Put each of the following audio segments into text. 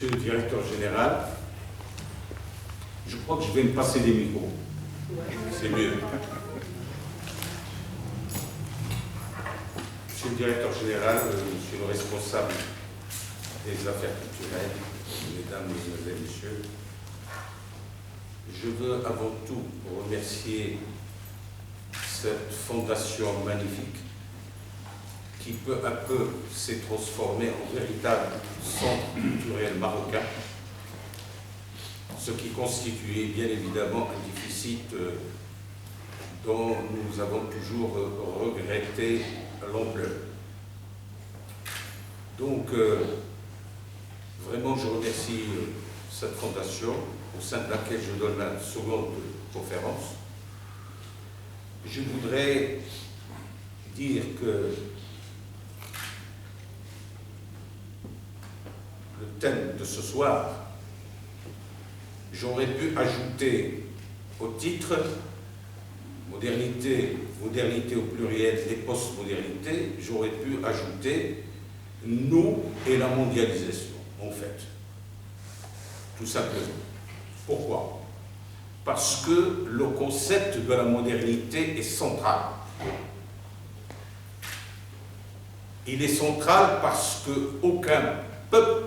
Monsieur le directeur général, je crois que je vais me passer des micros. C'est mieux. Monsieur le directeur général, monsieur le responsable des affaires culturelles, mesdames, mesdemoiselles, messieurs, je veux avant tout remercier cette fondation magnifique qui peu à peu s'est transformée en véritable centre culturel marocain, ce qui constituait bien évidemment un déficit dont nous avons toujours regretté l'ampleur. Donc, vraiment, je remercie cette fondation au sein de laquelle je donne la seconde conférence. Je voudrais dire que le thème de ce soir, j'aurais pu ajouter au titre modernité, modernité au pluriel et post-modernité, j'aurais pu ajouter nous et la mondialisation, en fait. Tout simplement. Pourquoi? Parce que le concept de la modernité est central. Il est central parce qu'aucun peuple,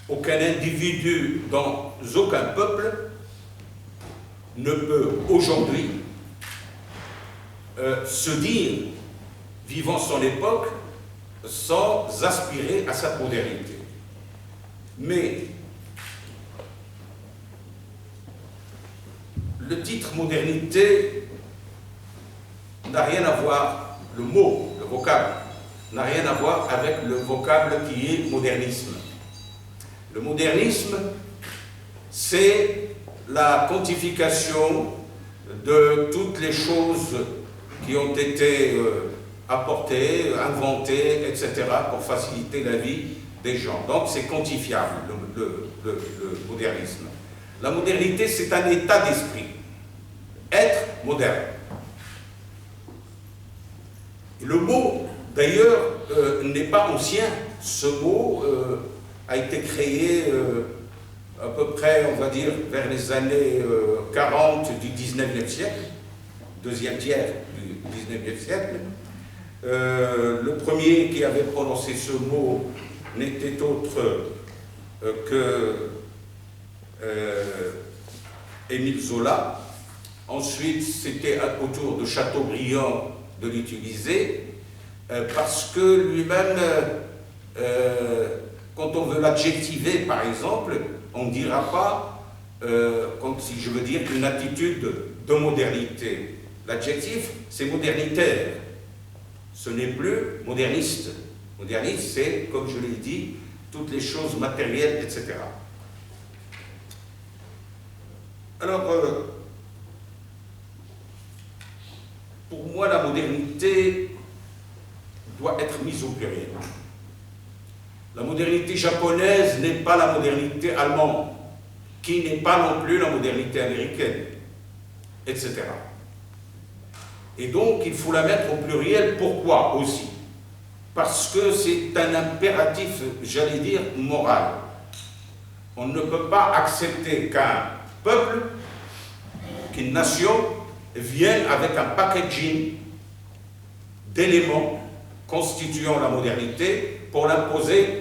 aucun individu dans aucun peuple ne peut aujourd'hui se dire, vivant son époque, sans aspirer à sa modernité. Mais le titre modernité n'a rien à voir, le mot, le vocable, n'a rien à voir avec le vocable qui est modernisme. Le modernisme, c'est la quantification de toutes les choses qui ont été apportées, inventées, etc., pour faciliter la vie des gens. Donc c'est quantifiable, le modernisme. La modernité, c'est un état d'esprit. Être moderne. Le mot, d'ailleurs, n'est pas ancien. Ce mot a été créé à peu près, on va dire, vers les années 40 du 19e siècle, deuxième tiers du 19e siècle. Le premier qui avait prononcé ce mot n'était autre que Émile Zola. Ensuite, c'était autour de Chateaubriand de l'utiliser, parce que lui-même, quand on veut l'adjectiver, par exemple, on ne dira pas, comme si je veux dire, une attitude de modernité. L'adjectif, c'est modernitaire. Ce n'est plus moderniste. Moderniste, c'est, comme je l'ai dit, toutes les choses matérielles, etc. Alors, pour moi, la modernité doit être mise au pluriel. La modernité japonaise n'est pas la modernité allemande, qui n'est pas non plus la modernité américaine, etc. Et donc, il faut la mettre au pluriel. Pourquoi aussi? Parce que c'est un impératif, j'allais dire, moral. On ne peut pas accepter qu'un peuple, qu'une nation, vienne avec un packaging d'éléments constituant la modernité pour l'imposer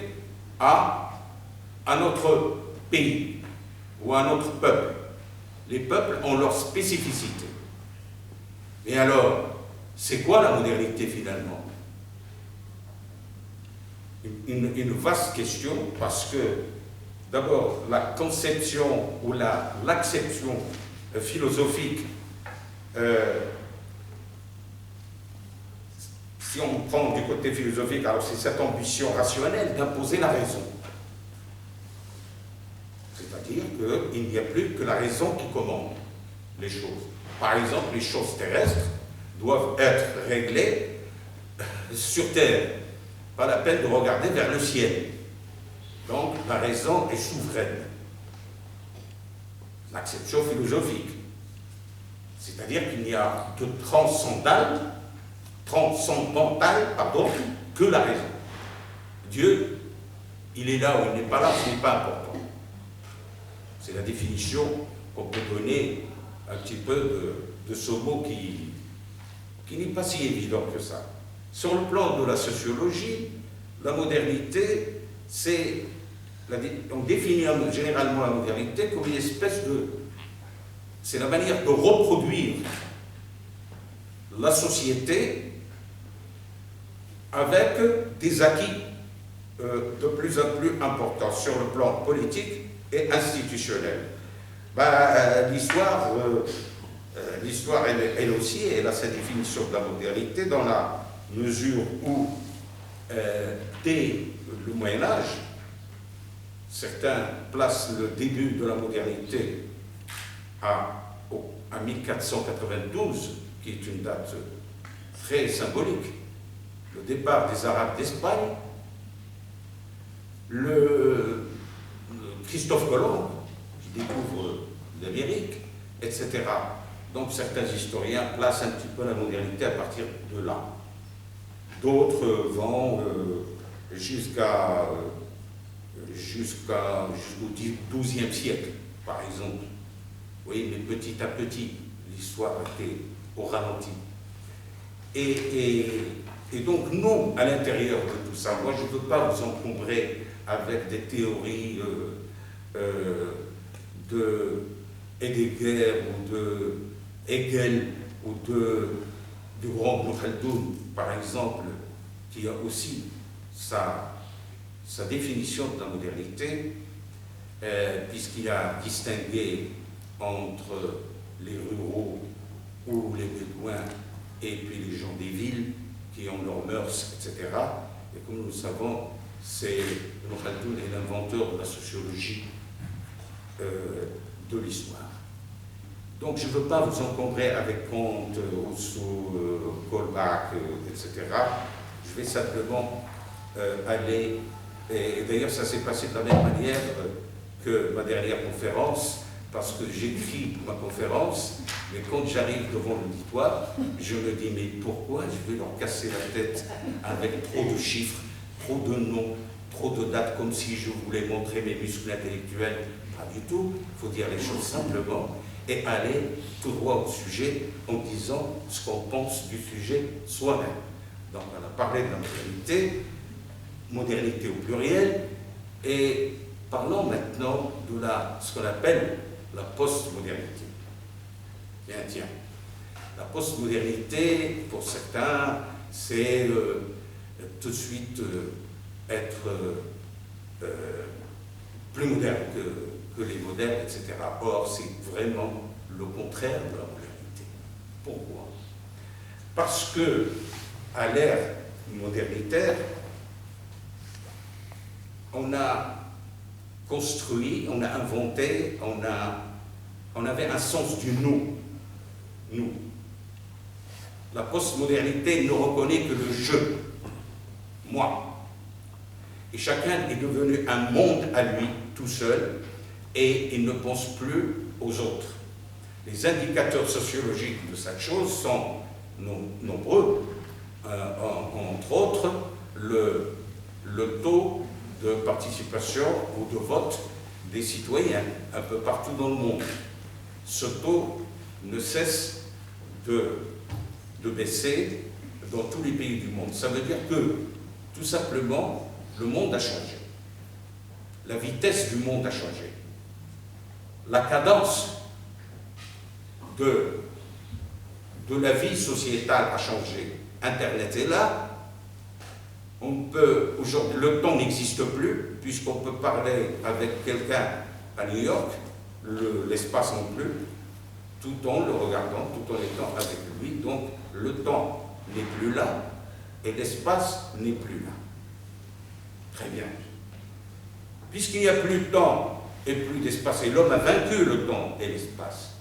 à notre pays ou à notre peuple. Les peuples ont leur spécificité. Mais alors, c'est quoi la modernité finalement? Une vaste question, parce que d'abord la conception ou l'acception philosophique, si on prend du côté philosophique, alors c'est cette ambition rationnelle d'imposer la raison. C'est-à-dire qu'il n'y a plus que la raison qui commande les choses. Par exemple, les choses terrestres doivent être réglées sur Terre. Pas la peine de regarder vers le ciel. Donc, la raison est souveraine. L'acception philosophique. C'est-à-dire qu'il n'y a de transcendantal, que la raison. Dieu il est là ou il n'est pas là, ce n'est pas important. C'est la définition qu'on peut donner un petit peu de ce mot qui n'est pas si évident que ça. Sur le plan de la sociologie, la modernité, on définit généralement la modernité comme une espèce de... C'est la manière de reproduire la société avec des acquis de plus en plus importants sur le plan politique et institutionnel. L'histoire, elle aussi, elle a sa définition de la modernité dans la mesure où, dès le Moyen-Âge, certains placent le début de la modernité à 1492, qui est une date très symbolique, le départ des Arabes d'Espagne, Christophe Colomb, qui découvre l'Amérique, etc. Donc certains historiens placent un petit peu la modernité à partir de là. D'autres vont jusqu'au XIIe siècle, par exemple. Vous voyez, mais petit à petit, l'histoire était au ralenti. Et donc, nous, à l'intérieur de tout ça, moi, je ne veux pas vous encombrer avec des théories de Heidegger ou de Hegel ou du grand Ibn Khaldoun, par exemple, qui a aussi sa définition de la modernité, puisqu'il a distingué entre les ruraux ou les bédouins et puis les gens des villes qui ont leurs mœurs, etc. Et comme nous le savons, Ibn Khaldoun est l'inventeur de la sociologie de l'histoire. Donc je ne veux pas vous encombrer avec Kant, Rousseau, Kaulbach, etc. Je vais simplement aller, et d'ailleurs ça s'est passé de la même manière que ma dernière conférence, parce que j'écris ma conférence, mais quand j'arrive devant l'auditoire, je me dis, mais pourquoi je vais leur casser la tête avec trop de chiffres, trop de noms, trop de dates, comme si je voulais montrer mes muscles intellectuels? Pas du tout, il faut dire les choses simplement et aller tout droit au sujet en disant ce qu'on pense du sujet soi-même. Donc on a parlé de la modernité, modernité au pluriel, et parlons maintenant de ce qu'on appelle la postmodernité. Tiens. La postmodernité, pour certains, c'est tout de suite être plus moderne que les modernes, etc. Or, c'est vraiment le contraire de la modernité. Pourquoi? Parce que, à l'ère modernitaire, on a construit, on a inventé, on avait un sens du nous. Nous. La postmodernité ne reconnaît que le je, moi. Et chacun est devenu un monde à lui, tout seul, et il ne pense plus aux autres. Les indicateurs sociologiques de cette chose sont nombreux, entre autres le taux de participation ou de vote des citoyens un peu partout dans le monde. Ce taux ne cesse de baisser dans tous les pays du monde. Ça veut dire que, tout simplement, le monde a changé. La vitesse du monde a changé. La cadence de la vie sociétale a changé. Internet est là. Aujourd'hui, le temps n'existe plus, puisqu'on peut parler avec quelqu'un à New York, l'espace non plus, tout en le regardant, tout en étant avec lui. Donc, le temps n'est plus là, et l'espace n'est plus là. Très bien. Puisqu'il n'y a plus de temps et plus d'espace, et l'homme a vaincu le temps et l'espace,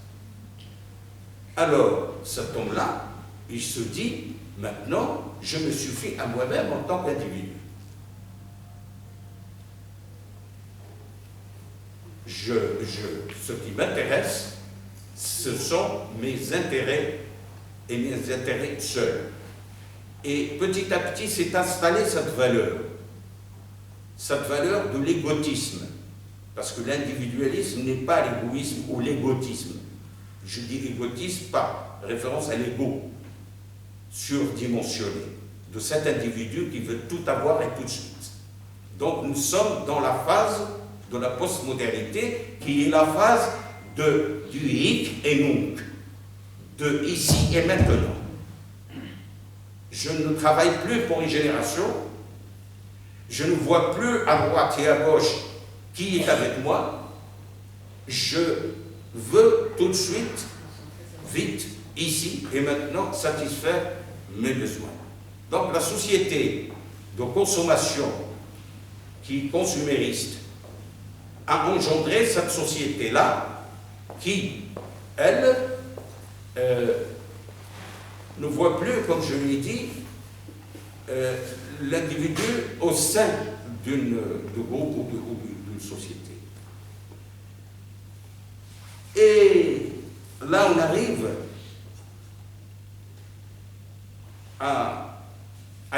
alors cet homme-là, il se dit, maintenant, je me suffis à moi-même en tant qu'individu. Ce qui m'intéresse, ce sont mes intérêts et mes intérêts seuls. Et petit à petit s'est installée cette valeur. cette valeur de l'égotisme. Parce que l'individualisme n'est pas l'égoïsme ou l'égotisme. Je dis égotisme par référence à l'ego surdimensionné, de cet individu qui veut tout avoir et tout de suite. Donc nous sommes dans la phase de la postmodernité qui est la phase du hic et nunc, de ici et maintenant. Je ne travaille plus pour une génération, je ne vois plus à droite et à gauche qui est avec moi, je veux tout de suite, vite, ici et maintenant, satisfaire mes besoins. Donc la société de consommation qui est consumériste a engendré cette société-là qui, elle, ne voit plus, comme je l'ai dit, l'individu au sein d'un groupe ou d'une société. Et là, on arrive à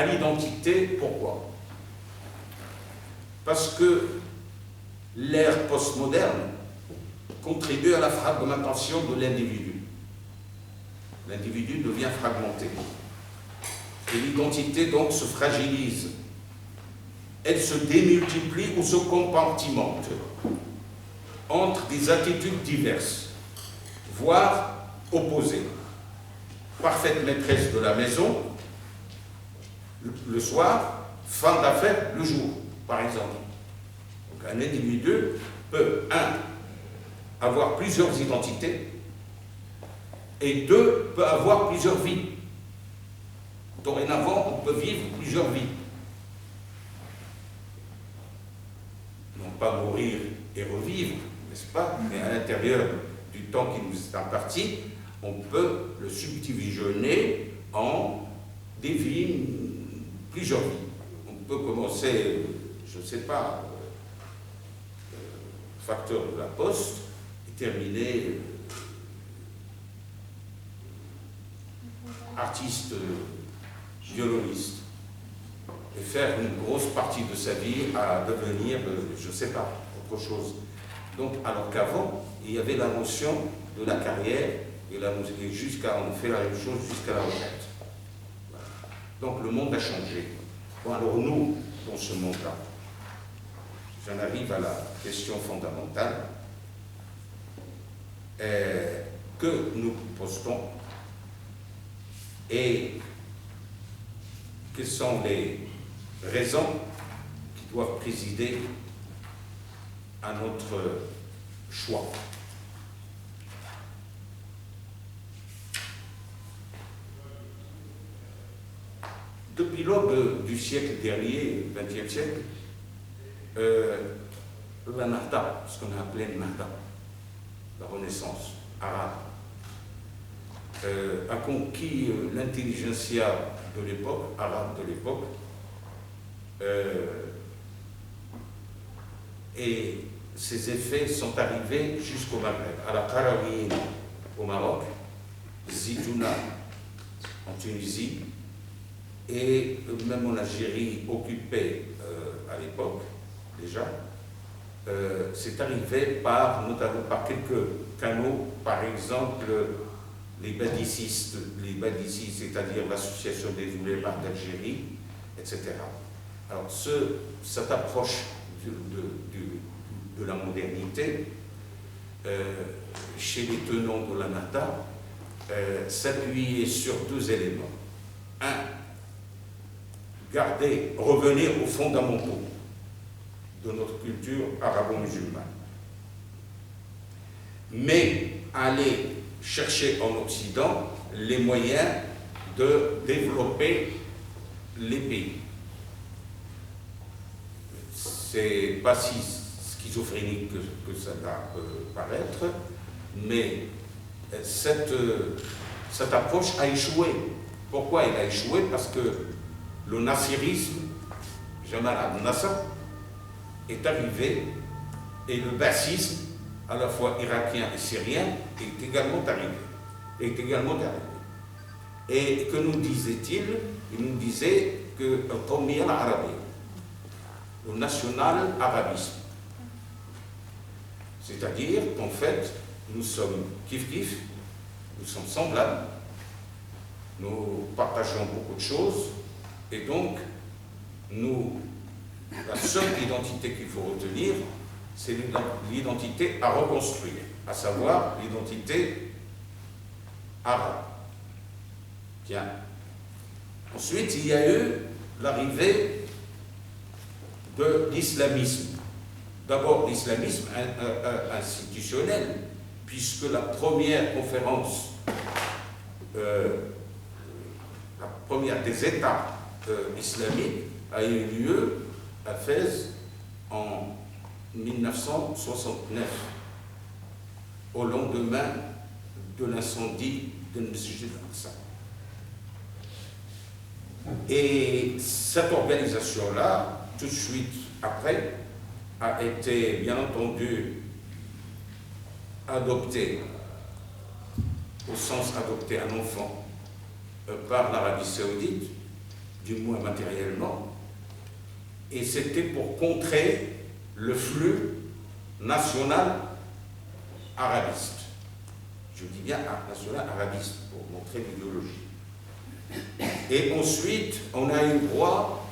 l'identité. Pourquoi? Parce que l'ère postmoderne contribue à la fragmentation de l'individu. L'individu devient fragmenté. Et l'identité, donc, se fragilise. Elle se démultiplie ou se compartimente entre des attitudes diverses, voire opposées. Parfaite maîtresse de la maison, le soir, femme d'affaires le jour, par exemple. Donc un individu peut, avoir plusieurs identités, et deux, peut avoir plusieurs vies. Dorénavant, on peut vivre plusieurs vies. Non pas mourir et revivre, n'est-ce pas? Mais à l'intérieur du temps qui nous est imparti, on peut le subdivisionner en des vies, plusieurs vies. On peut commencer, je ne sais pas, facteur de la poste, et terminer artiste violoniste, et faire une grosse partie de sa vie à devenir, je ne sais pas, autre chose. Donc, alors qu'avant, il y avait la notion de la carrière, et jusqu'à, on fait la même chose jusqu'à la retraite. Voilà. Donc le monde a changé. Bon, alors nous, dans ce monde-là, j'en arrive à la question fondamentale que nous postons et quelles sont les raisons qui doivent présider à notre choix. Depuis l'aube du siècle dernier, 20e siècle, la Nahda, ce qu'on a appelé le Nahda, la Renaissance arabe, a conquis l'intelligentsia de l'époque, arabe de l'époque, et ses effets sont arrivés jusqu'au Maghreb, à la Qarawiyyin au Maroc, Zitouna en Tunisie, et même en Algérie occupée à l'époque déjà, c'est arrivé notamment par quelques canaux, par exemple les badicistes, c'est-à-dire l'association des oulémas d'Algérie, etc. Alors cette approche de la modernité, chez les tenants de la Nahda, s'appuyait sur deux éléments. Revenir aux fondamentaux de notre culture arabo-musulmane, mais aller chercher en Occident les moyens de développer les pays. C'est pas si schizophrénique que ça peut paraître, mais cette approche a échoué. Pourquoi elle a échoué? Parce que le nassirisme, Jamal al-Nasser, est arrivé, et le bassisme, à la fois irakien et syrien, est également arrivé. Et que nous disait-il? Il nous disait que le national-arabisme. C'est-à-dire qu'en fait, nous sommes kiff-kiff, nous sommes semblables, nous partageons beaucoup de choses, et donc, la seule identité qu'il faut retenir, c'est l'identité à reconstruire, à savoir l'identité arabe. Bien. Ensuite, il y a eu l'arrivée de l'islamisme. D'abord, l'islamisme institutionnel, puisque la première conférence, la première des États islamiques a eu lieu à Fès en 1969, au lendemain de l'incendie de Masjid al-Aqsa. Et cette organisation-là, tout de suite après, a été, bien entendu, adoptée, au sens adopter un enfant, par l'Arabie Saoudite, du moins matériellement, et c'était pour contrer le flux national arabiste. Je dis bien national arabiste, pour montrer l'idéologie. Et ensuite, on a eu droit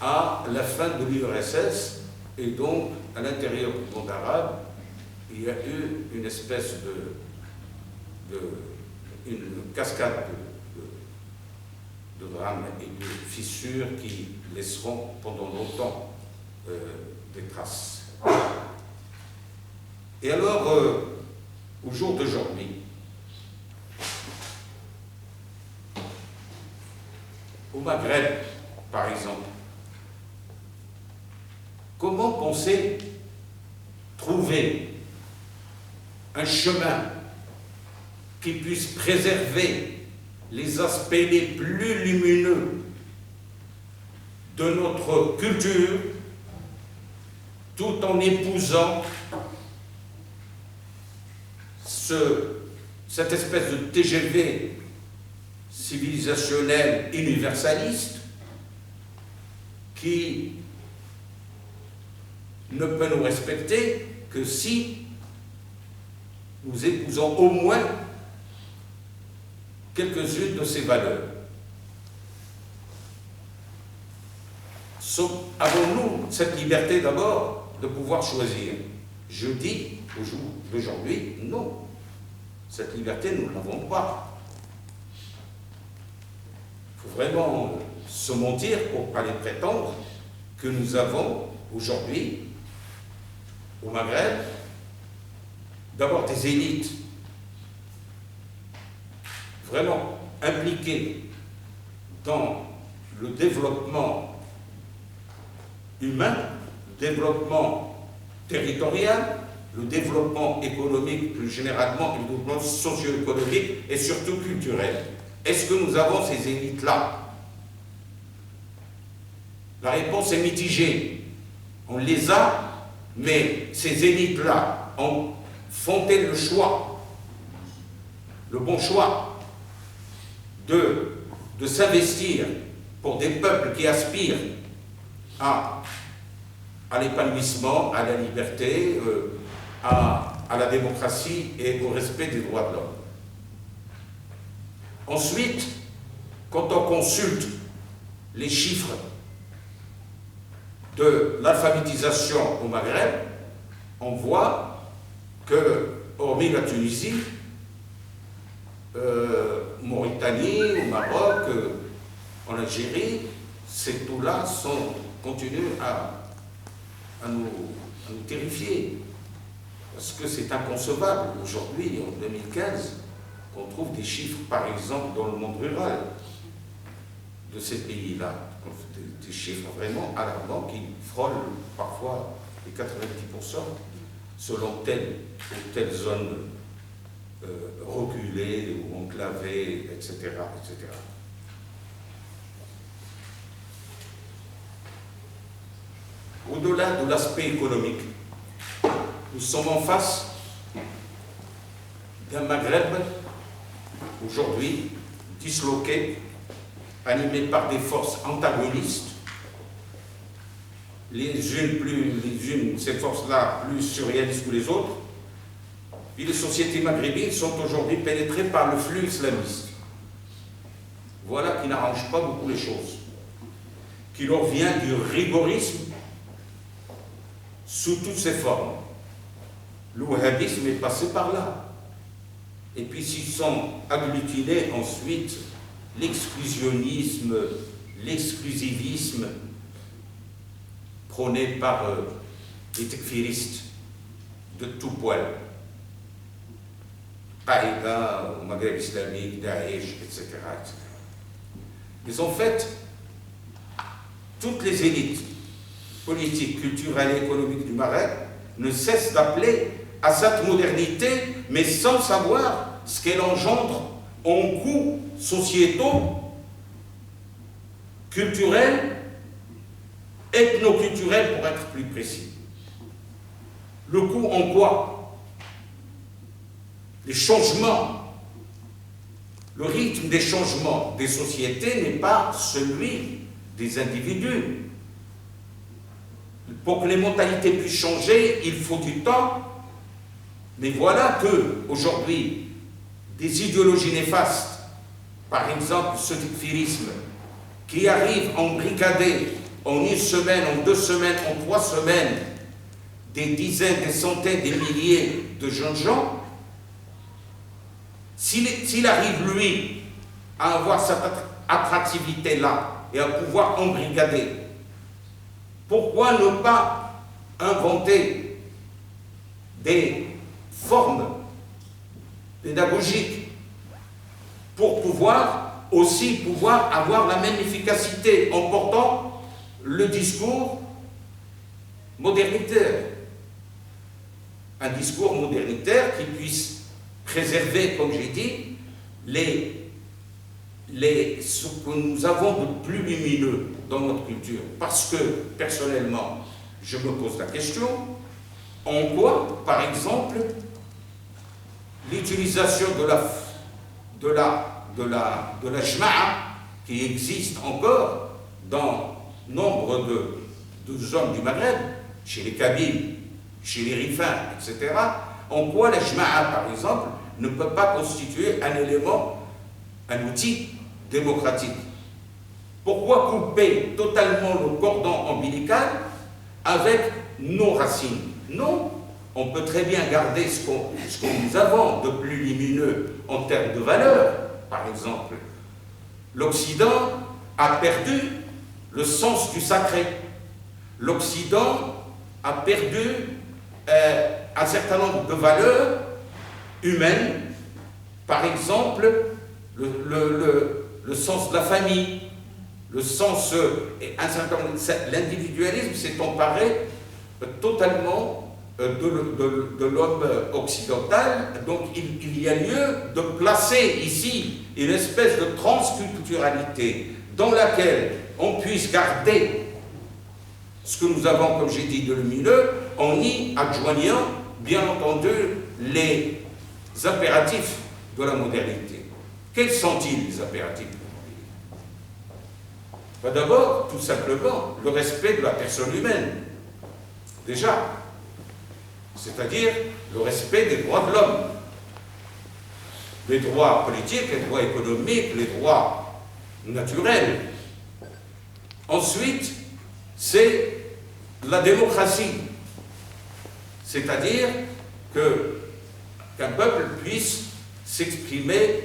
à la fin de l'URSS, et donc, à l'intérieur du monde arabe, il y a eu une espèce une cascade de drames et de fissures qui laisseront pendant longtemps des traces. Et alors, au jour d'aujourd'hui, au Maghreb, par exemple, comment penser trouver un chemin qui puisse préserver les aspects les plus lumineux de notre culture, tout en épousant cette espèce de TGV civilisationnel universaliste qui ne peut nous respecter que si nous épousons au moins quelques-unes de ces valeurs. Avons-nous cette liberté d'abord de pouvoir choisir? Je dis au jour d'aujourd'hui, non. Cette liberté, nous ne l'avons pas. Il faut vraiment se mentir pour aller prétendre que nous avons aujourd'hui, au Maghreb, d'abord des élites vraiment impliquées dans le développement humain, le développement territorial, le développement économique plus généralement, le développement socio-économique et surtout culturel. Est-ce que nous avons ces élites-là? La réponse est mitigée. On les a, mais ces élites-là font-elles le choix, le bon choix de s'investir pour des peuples qui aspirent à l'épanouissement, à la liberté, à la démocratie et au respect des droits de l'homme? Ensuite, quand on consulte les chiffres de l'alphabétisation au Maghreb, on voit que, hormis la Tunisie, Mauritanie, au Maroc, en Algérie, ces taux-là continuent à nous terrifier. Parce que c'est inconcevable aujourd'hui, en 2015, qu'on trouve des chiffres, par exemple, dans le monde rural de ces pays-là, des chiffres vraiment alarmants qui frôlent parfois les 90% selon telle ou telle zone reculée ou enclavée, etc., etc. Au-delà de l'aspect économique, nous sommes en face d'un Maghreb aujourd'hui disloqué, animé par des forces antagonistes, les unes, ces forces-là, plus surréalistes que les autres. Puis les sociétés maghrébines sont aujourd'hui pénétrées par le flux islamiste. Voilà qui n'arrange pas beaucoup les choses. Qui leur vient du rigorisme sous toutes ses formes. Le wahhabisme est passé par là. Et puis s'ils sont agglutinés ensuite, l'exclusionnisme, l'exclusivisme prôné par les tekfiristes de tout poil. Qaïda, au Maghreb islamique, Daesh, etc., etc. Mais en fait, toutes les élites politiques, culturelles et économiques du Maghreb ne cessent d'appeler à cette modernité, mais sans savoir ce qu'elle engendre en coûts sociétaux, culturels, ethno-culturels pour être plus précis. Le coût en quoi? Les changements, le rythme des changements des sociétés n'est pas celui des individus. Pour que les mentalités puissent changer, il faut du temps. Mais voilà que, aujourd'hui, des idéologies néfastes, par exemple ce tekfirisme, qui arrive à embrigader en une semaine, en 2 semaines, en 3 semaines, des dizaines, des centaines, des milliers de jeunes gens, s'il arrive, lui, à avoir cette attractivité-là et à pouvoir embrigader, pourquoi ne pas inventer des formes pédagogiques pour pouvoir avoir la même efficacité en portant le discours modernitaire. Un discours modernitaire qui puisse préserver, comme j'ai dit, ce que nous avons de plus lumineux dans notre culture. Parce que, personnellement, je me pose la question, en quoi, par exemple, l'utilisation de la jma'a, qui existe encore dans nombre de zones du Maghreb, chez les Kabyles, chez les Rifins, etc., en quoi la jma'a, par exemple, ne peut pas constituer un élément, un outil démocratique. Pourquoi couper totalement le cordon ombilical avec nos racines? Non, on peut très bien garder ce que nous avons de plus lumineux en termes de valeurs. Par exemple, l'Occident a perdu le sens du sacré. L'Occident a perdu un certain nombre de valeurs humaines, par exemple le sens de la famille, le sens, l'individualisme s'est emparé totalement de l'homme occidental. Donc il y a lieu de placer ici une espèce de transculturalité dans laquelle on puisse garder ce que nous avons, comme j'ai dit, de lumineux, en y adjoignant, bien entendu, les impératifs de la modernité. Quels sont-ils, les impératifs de la modernité? D'abord, tout simplement, le respect de la personne humaine. Déjà, c'est-à-dire le respect des droits de l'homme. Les droits politiques, les droits économiques, les droits naturels. Ensuite, c'est la démocratie. C'est-à-dire qu'un peuple puisse s'exprimer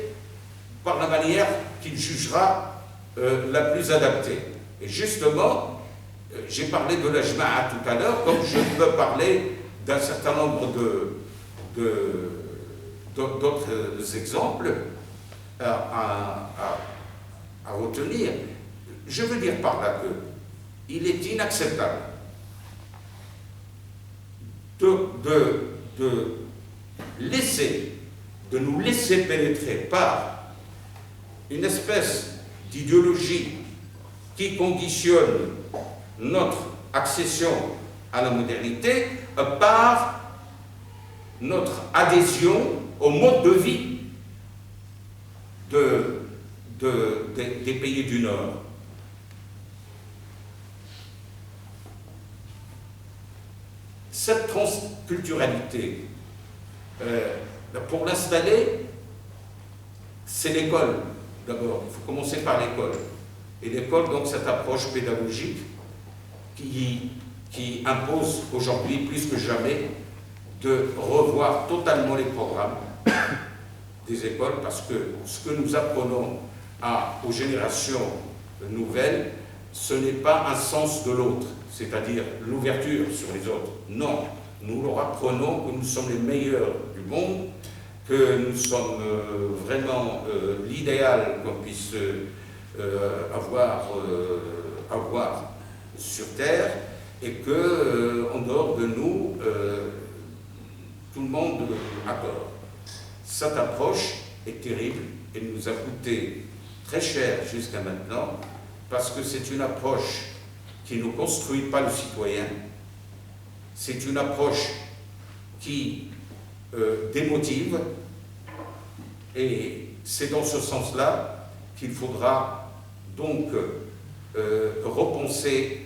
par la manière qu'il jugera la plus adaptée. Et justement, j'ai parlé de la jma'a tout à l'heure, comme je peux parler d'un certain nombre d'autres exemples à retenir. Je veux dire par là qu'il est inacceptable de nous laisser pénétrer par une espèce d'idéologie qui conditionne notre accession à la modernité par notre adhésion au mode de vie des pays du Nord. Cette transculturalité, pour l'installer, c'est l'école d'abord. Il faut commencer par l'école. Et l'école, donc, cette approche pédagogique qui impose aujourd'hui, plus que jamais, de revoir totalement les programmes des écoles, parce que ce que nous apprenons aux générations nouvelles, ce n'est pas un sens de l'autre, c'est-à-dire l'ouverture sur les autres. Non, nous leur apprenons que nous sommes les meilleurs du monde, que nous sommes vraiment l'idéal qu'on puisse avoir sur Terre, et que en dehors de nous, tout le monde a tort. Cette approche est terrible et nous a coûté très cher jusqu'à maintenant, parce que c'est une approche qui ne construit pas le citoyen, c'est une approche qui démotive, et c'est dans ce sens-là qu'il faudra donc repenser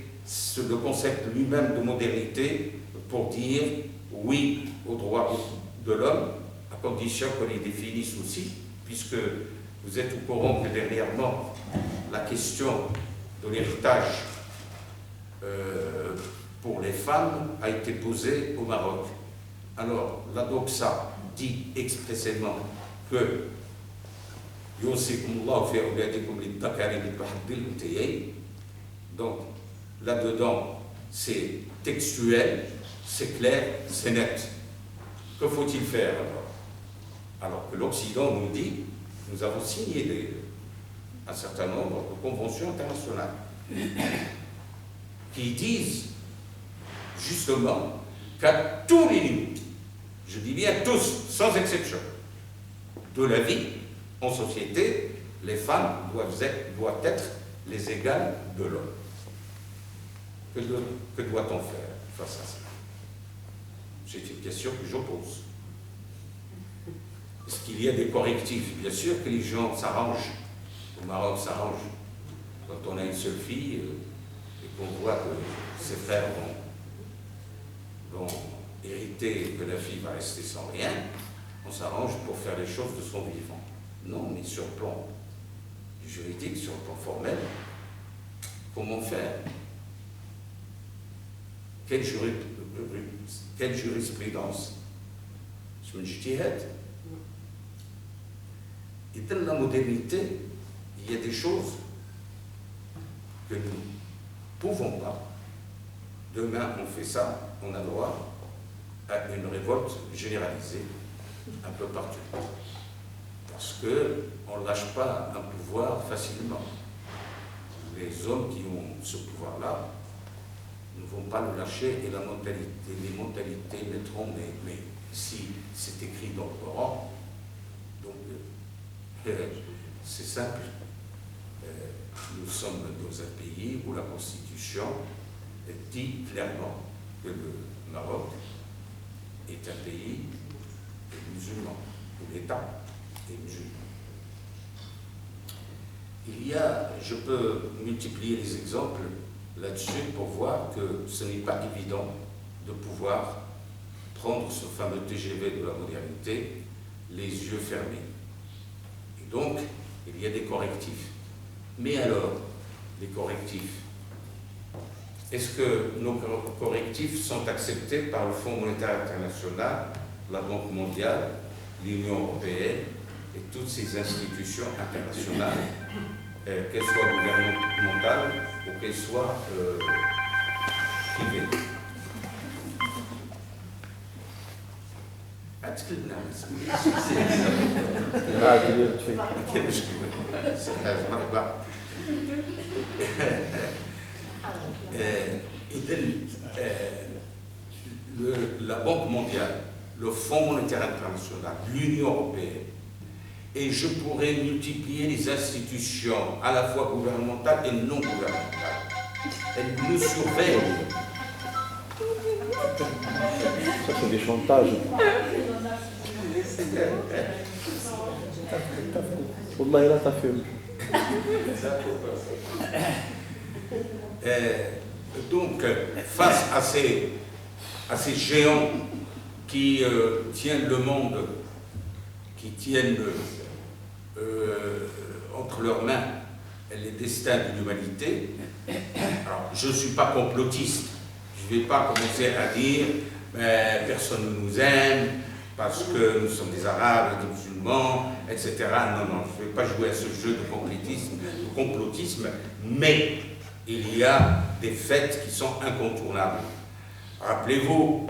le concept lui-même de modernité pour dire oui aux droits de l'homme, à condition qu'on les définisse aussi, puisque vous êtes au courant que dernièrement, la question de l'héritage pour les femmes a été posée au Maroc. Alors, la Doxa dit expressément que donc, là-dedans, c'est textuel, c'est clair, c'est net. Que faut-il faire alors que l'Occident nous dit, nous avons signé un certain nombre de conventions internationales qui disent justement qu'à tous les niveaux, je dis bien tous, sans exception, de la vie en société, les femmes doivent être les égales de l'homme. Que doit-on faire face à ça? C'est une question que je pose. Est-ce qu'il y a des correctifs? Bien sûr que les gens s'arrangent. Au Maroc, s'arrangent. Quand on a une seule fille et qu'on voit que ses frères vont hériter et que la fille va rester sans rien, on s'arrange pour faire les choses de son vivant. Non, mais sur le plan juridique, sur le plan formel, comment faire? Quelle jurisprudence? C'est une ijtihad. Et dans la modernité, il y a des choses que nous ne pouvons pas. Demain, on fait ça, on a droit à une révolte généralisée un peu partout. Parce qu'on ne lâche pas un pouvoir facilement. Les hommes qui ont ce pouvoir-là ne vont pas le lâcher, et les mentalités mettront, mais si c'est écrit dans le Coran, donc c'est simple. Nous sommes dans un pays où la Constitution dit clairement que le Maroc est un pays musulman, où l'État est musulman. Je peux multiplier les exemples là-dessus pour voir que ce n'est pas évident de pouvoir prendre ce fameux TGV de la modernité les yeux fermés. Et donc, il y a des correctifs. Mais alors, les correctifs, est-ce que nos correctifs sont acceptés par le Fonds monétaire international, la Banque mondiale, l'Union européenne et toutes ces institutions internationales, qu'elles soient gouvernementales ou qu'elles soient privées? La Banque mondiale, le Fonds monétaire international, l'Union européenne, et je pourrais multiplier les institutions à la fois gouvernementales et non gouvernementales. Elles nous surveillent. Ça, c'est des chantages. والله لا تفهم. Donc, face à ces à ces géants qui tiennent le monde, qui tiennent entre leurs mains les destins de l'humanité. Alors, je ne suis pas complotiste. Je ne vais pas commencer à dire mais personne ne nous aime parce que nous sommes des Arabes, des musulmans, etc. Non, non, je ne vais pas jouer à ce jeu de complotisme, mais il y a des faits qui sont incontournables. Rappelez-vous